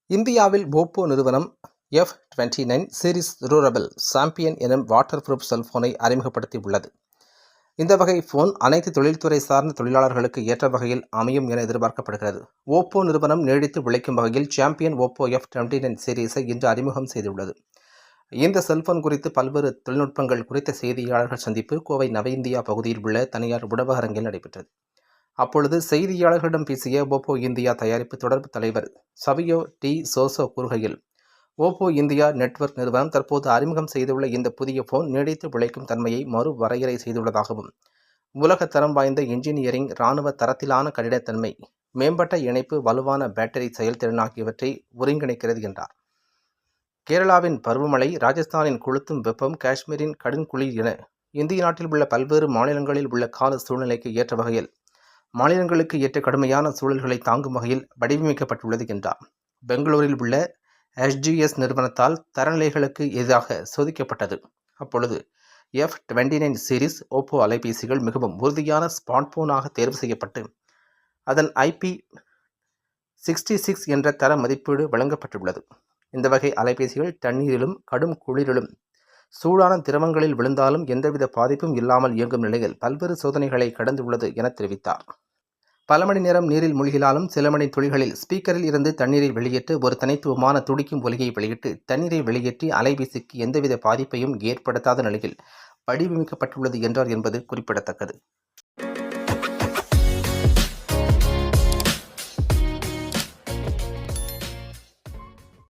இந்தியாவில் ஓப்போ நிறுவனம் F29 series ரூரபிள் champion எனும் வாட்டர் ப்ரூஃப் செல்போனை அறிமுகப்படுத்தி உள்ளது. இந்த வகை போன் அனைத்து தொழில்துறை சார்ந்த தொழிலாளர்களுக்கு ஏற்ற வகையில் அமையும் என எதிர்பார்க்கப்படுகிறது. ஓப்போ நிறுவனம் நீடித்து உழைக்கும் வகையில் சாம்பியன் ஓப்போ F29 சீரிஸை இன்று அறிமுகம் செய்துள்ளது. இந்த செல்போன் குறித்து பல்வேறு தொழில்நுட்பங்கள் குறித்த செய்தியாளர்கள் சந்திப்பு கோவை நவ இந்தியா பகுதியில் உள்ள தனியார் உணவகரங்கில் நடைபெற்றது. அப்பொழுது செய்தியாளர்களிடம் பேசிய ஓப்போ இந்தியா தயாரிப்பு தொடர்பு தலைவர் சவியோ டி சோசோ கூறுகையில், ஓப்போ இந்தியா நெட்வொர்க் நிறுவனம் தற்போது அறிமுகம் செய்துள்ள இந்த புதிய போன் நீடித்து உழைக்கும் தன்மையை மறுவரையறை செய்துள்ளதாகவும், உலக தரம் வாய்ந்த இன்ஜினியரிங், இராணுவ தரத்திலான கடினத்தன்மை, மேம்பட்ட இணைப்பு, வலுவான பேட்டரி செயல்திறன் ஆகியவற்றை ஒருங்கிணைக்கிறது என்றார். கேரளாவின் பருவமழை, ராஜஸ்தானின் கொளுத்தும் வெப்பம், காஷ்மீரின் கடுங்குளிர் என இந்திய நாட்டில் உள்ள பல்வேறு மாநிலங்களில் உள்ள கால சூழ்நிலைக்கு ஏற்ற வகையில் மாநிலங்களுக்கு ஏற்ற கடுமையான சூழல்களை தாங்கும் வகையில் வடிவமைக்கப்பட்டுள்ளது என்றார். பெங்களூரில் உள்ள SGS நிறுவனத்தால் தரநிலைகளுக்கு எதிராக சோதிக்கப்பட்டது. அப்பொழுது F29 சீரிஸ் ஓப்போ அலைபேசிகள் மிகவும் உறுதியான ஸ்மார்ட்போனாக தேர்வு செய்யப்பட்டு அதன் IP66 என்ற தர மதிப்பீடு வழங்கப்பட்டுள்ளது. இந்த வகை அலைபேசிகள் தண்ணீரிலும் கடும் குளிரிலும் சூடான திரவங்களில் விழுந்தாலும் எந்தவித பாதிப்பும் இல்லாமல் இயங்கும் நிலையில் பல்வேறு சோதனைகளை கடந்துள்ளது என தெரிவித்தார். பல மணி நேரம் நீரில் மூழ்கினாலும் சில மணி துளிகளில் ஸ்பீக்கரில் இருந்து தண்ணீரை வெளியேற்று ஒரு தனித்துவமான துடிக்கும் ஒலியை வெளியிட்டு தண்ணீரை வெளியேற்றி அலைபேசிக்கு எந்தவித பாதிப்பையும் ஏற்படுத்தாத நிலையில் வடிவமைக்கப்பட்டுள்ளது என்றார் என்பது குறிப்பிடத்தக்கது.